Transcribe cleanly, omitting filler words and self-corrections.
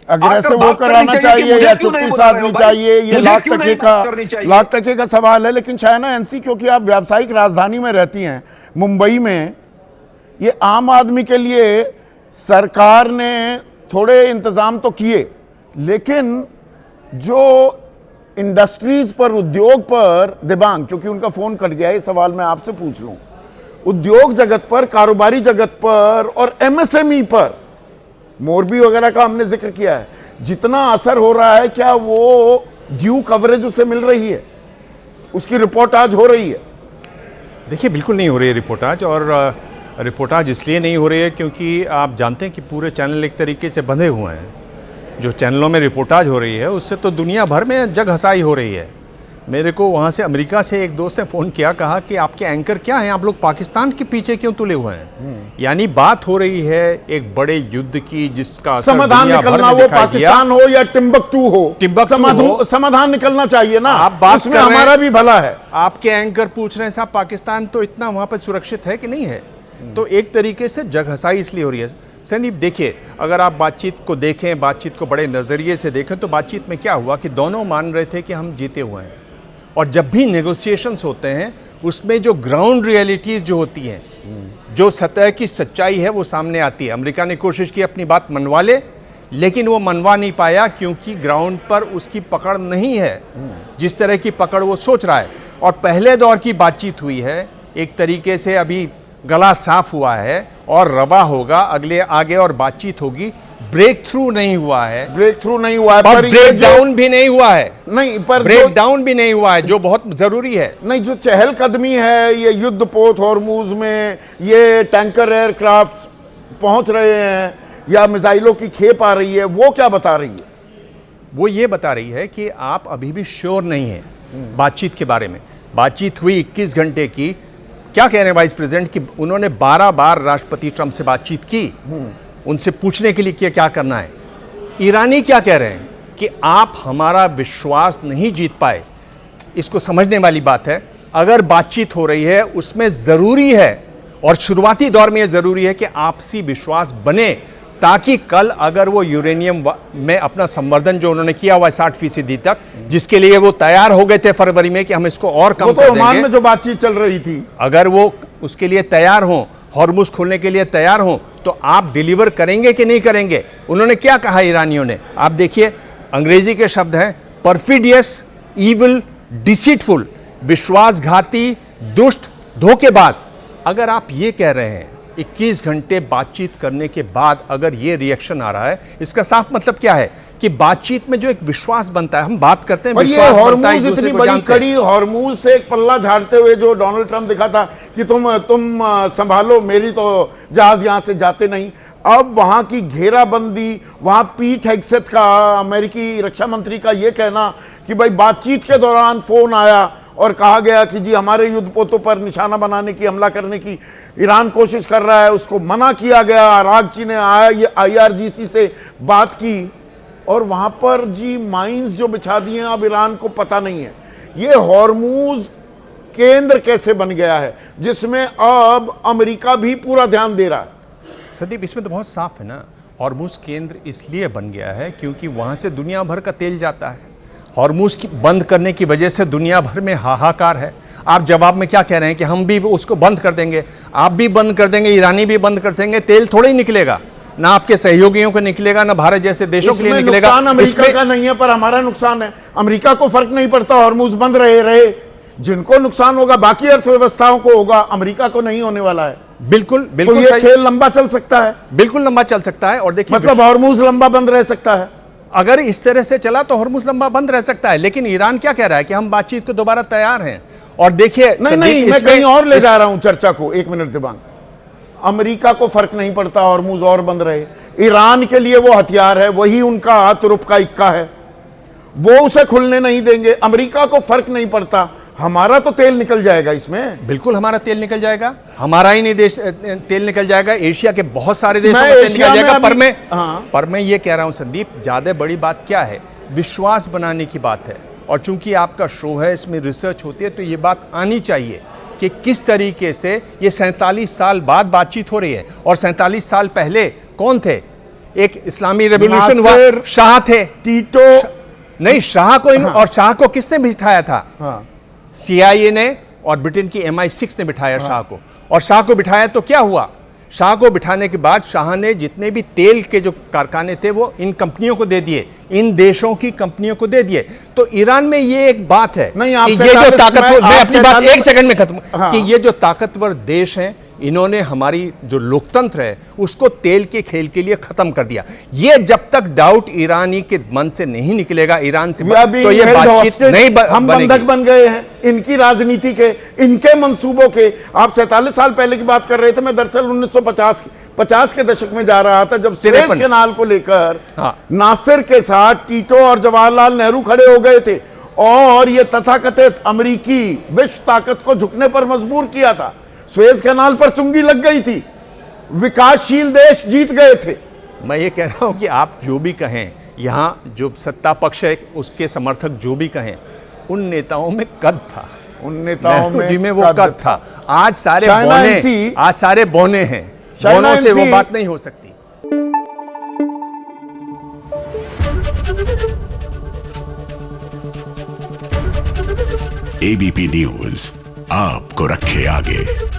Aggressive वो कराना चाहिए या चुप्पी साधनी चाहिए, ये लाख टके का सवाल है। लेकिन चाइना एनसी, क्योंकि आप व्यावसायिक राजधानी में रहती हैं मुंबई में, ये आम आदमी के लिए सरकार ने थोड़े इंतजाम तो किए, लेकिन जो इंडस्ट्रीज पर, उद्योग पर, दिबांग, क्योंकि उनका फोन कट गया, ये सवाल मैं आपसे पूछ लूं, उद्योग जगत पर, कारोबारी जगत पर और एमएसएमई पर, मोरबी वगैरह का हमने जिक्र किया है, जितना असर हो रहा है, क्या वो ड्यू कवरेज उसे मिल रही है? उसकी रिपोर्ट आज हो रही है? देखिए, बिल्कुल नहीं हो रही है रिपोर्टाज। और रिपोर्टाज इसलिए नहीं हो रही है क्योंकि आप जानते हैं कि पूरे चैनल एक तरीके से बंधे हुए हैं। जो चैनलों में रिपोर्टाज हो रही है उससे तो दुनिया भर में जग हंसाई हो रही है। मेरे को वहाँ से, अमेरिका से एक दोस्त ने फ़ोन किया, कहा कि आपके एंकर क्या हैं, आप लोग पाकिस्तान के पीछे क्यों तुले हुए हैं? यानी बात हो रही है एक बड़े युद्ध की, जिसका असर समाधान निकलना, वो पाकिस्तान हो या टिम्बकटू हो, समाधान निकलना चाहिए ना। आप बात उसमें हमारा भी भला है। आपके एंकर पूछ रहे हैं साहब, पाकिस्तान तो इतना वहां पर सुरक्षित है कि नहीं है? तो एक तरीके से जग हंसाई इसलिए हो रही है। संदीप, देखिए, अगर आप बातचीत को देखें, बातचीत को बड़े नजरिए से देखें, तो बातचीत में क्या हुआ कि दोनों मान रहे थे कि हम जीते हुए हैं। और जब भी नेगोशिएशंस होते हैं उसमें जो ग्राउंड रियलिटीज जो होती हैं, जो सतह की सच्चाई है, वो सामने आती है। अमेरिका ने कोशिश की अपनी बात मनवा ले, लेकिन वो मनवा नहीं पाया क्योंकि ग्राउंड पर उसकी पकड़ नहीं है जिस तरह की पकड़ वो सोच रहा है। और पहले दौर की बातचीत हुई है, एक तरीके से अभी गला साफ हुआ है और रवा होगा, अगले आगे और बातचीत होगी। ब्रेक थ्रू नहीं हुआ है, पर ब्रेक डाउन भी नहीं हुआ है, नहीं, पर ब्रेक डाउन भी नहीं हुआ है, जो बहुत जरूरी है। नहीं, जो चहलकदमी है, ये युद्ध पोत हॉर्मूज में, ये टैंकर एयरक्राफ्ट पहुंच रहे हैं या मिसाइलों की खेप आ रही है, वो क्या बता रही है? वो ये बता रही है कि आप अभी भी श्योर नहीं है बातचीत के बारे में। बातचीत हुई 21 घंटे की। क्या कह रहे हैं वाइस प्रेसिडेंट कि उन्होंने 12 बार राष्ट्रपति ट्रंप से बातचीत की, उनसे पूछने के लिए कि क्या करना है। ईरानी क्या कह रहे हैं कि आप हमारा विश्वास नहीं जीत पाए। इसको समझने वाली बात है। अगर बातचीत हो रही है उसमें ज़रूरी है, और शुरुआती दौर में यह ज़रूरी है कि आपसी विश्वास बने, ताकि कल अगर वो यूरेनियम में अपना संवर्धन जो उन्होंने किया हुआ है 60% तक, जिसके लिए वो तैयार हो गए थे फरवरी में कि हम इसको और कम कर देंगे, ओमान में जो बातचीत चल रही थी, अगर वो उसके लिए तैयार हों, हॉर्मुज खोलने के लिए तैयार हों, तो आप डिलीवर करेंगे कि नहीं करेंगे? उन्होंने क्या कहा ईरानियों ने, आप देखिए, अंग्रेजी के शब्द हैं परफिडियस, इविल, डिसीटफुल, विश्वासघाती, दुष्ट, धोखेबाज। अगर आप ये कह रहे हैं 21 घंटे बातचीत करने के बाद अगर ये रिएक्शन आ रहा है, इसका साफ मतलब क्या है कि बातचीत में जो एक विश्वास बनता है, हम बात करते हैं, विश्वास बनता है, इतनी बड़ी कड़ी हॉर्मूज से एक पल्ला झाड़ते हुए जो डोनाल्ड ट्रंप दिखा था कि तुम संभालो, मेरी तो जहाज यहां से जाते नहीं। अब वहां की घेराबंदी, वहां पीट हेग्सेथ का, अमेरिकी रक्षा मंत्री का ये कहना कि भाई बातचीत के दौरान फोन आया और कहा गया कि जी हमारे युद्धपोतों पर निशाना बनाने की, हमला करने की ईरान कोशिश कर रहा है, उसको मना किया गया। आरागची ने IRGC से बात की और वहां पर जी माइंस जो बिछा दिए, अब ईरान को पता नहीं है ये हॉर्मूज केंद्र कैसे बन गया है, जिसमें अब अमेरिका भी पूरा ध्यान दे रहा है। संदीप, इसमें तो बहुत साफ है ना, हॉर्मूज केंद्र इसलिए बन गया है क्योंकि वहां से दुनिया भर का तेल जाता है। हॉर्मूज की बंद करने की वजह से दुनिया भर में हाहाकार है। आप जवाब में क्या कह रहे हैं कि हम भी उसको बंद कर देंगे, आप भी बंद कर देंगे, ईरानी भी बंद कर देंगे, तेल थोड़े ही निकलेगा, ना आपके सहयोगियों को निकलेगा, ना भारत जैसे देशों के लिए निकलेगा। नुकसान अमेरिका का नहीं है, पर हमारा नुकसान है। अमेरिका को फर्क नहीं पड़ता हॉर्मूज बंद रहे, जिनको नुकसान होगा बाकी अर्थव्यवस्थाओं को होगा, अमेरिका को नहीं होने वाला है। बिल्कुल बिल्कुल, तो ये खेल लंबा चल सकता है, बिल्कुल लंबा चल सकता है। और देखिए, मतलब हॉर्मूज लंबा बंद रह सकता है। अगर इस तरह से चला तो हॉर्मुज लंबा बंद रह सकता है। लेकिन ईरान क्या कह रहा है कि हम बातचीत को दोबारा तैयार हैं। और देखिए, नहीं, मैं कहीं और ले जा रहा हूं चर्चा को। एक मिनट दिबांग, अमेरिका को फर्क नहीं पड़ता हॉर्मूज और बंद रहे, ईरान के लिए वो हथियार है, वही उनका तुरुप का इक्का है, वो उसे खुलने नहीं देंगे। अमेरिका को फर्क नहीं पड़ता, हमारा तो तेल निकल जाएगा इसमें। बिल्कुल हमारा तेल निकल जाएगा, हमारा ही नहीं देश तेल निकल जाएगा, एशिया के बहुत सारे देशों में तेल निकल जाएगा। पर मैं ये कह रहा हूं संदीप, ज्यादा बड़ी बात क्या है, विश्वास बनाने की बात है। और चूंकि आपका शो है, इसमें रिसर्च होती है, तो ये बात आनी चाहिए कि किस तरीके से ये 47 साल बाद बातचीत हो रही है। और 47 साल पहले कौन थे? एक इस्लामी रेवोल्यूशन हुआ, नासिर, शाह थे, टीटो, नहीं शाह को और शाह को किसने बिठाया था? हाँ, CIA ने और ब्रिटेन की MI6 ने बिठाया शाह को। और शाह को बिठाया तो क्या हुआ? शाह को बिठाने के बाद शाह ने जितने भी तेल के जो कारखाने थे वो इन कंपनियों को दे दिए, इन देशों की कंपनियों को दे दिए। तो ईरान में ये एक बात है नहीं, कि ये जो ताकतवर, मैं अपनी बात एक सेकंड में खत्म, हाँ। कि ये जो ताकतवर देश हैं, इन्होंने हमारी जो लोकतंत्र है उसको तेल के खेल के लिए खत्म कर दिया। ये जब तक डाउट ईरानी के मन से नहीं निकलेगा, ईरान से, तो ये बातचीत नहीं हम बंधक बन गए हैं इनकी राजनीति के, इनके मंसूबों के। आप 47 साल पहले की बात कर रहे थे, मैं दरअसल 1950 के दशक में जा रहा था, जब सुएज कैनाल को लेकर हाँ। नासिर के साथ टीटो और जवाहरलाल नेहरू खड़े हो गए थे और ये तथाकथित अमेरिकी विश्व ताकत को झुकने पर मजबूर किया था। सुएज कैनाल पर चुंगी लग गई थी, विकासशील देश जीत गए थे। मैं ये कह रहा हूं कि आप जो भी कहें, यहां जो सत्ता पक्ष है उसके समर्थक जो भी कहें, उन नेताओं में कद था, उन नेताओं नेहरू जी में वो कद कद था। आज सारे चाइना बौने, एनसी, आज सारे बौने हैं, चाइना बौनों से वो एनसी, बात नहीं हो सकती। ABP न्यूज आपको रखे आगे।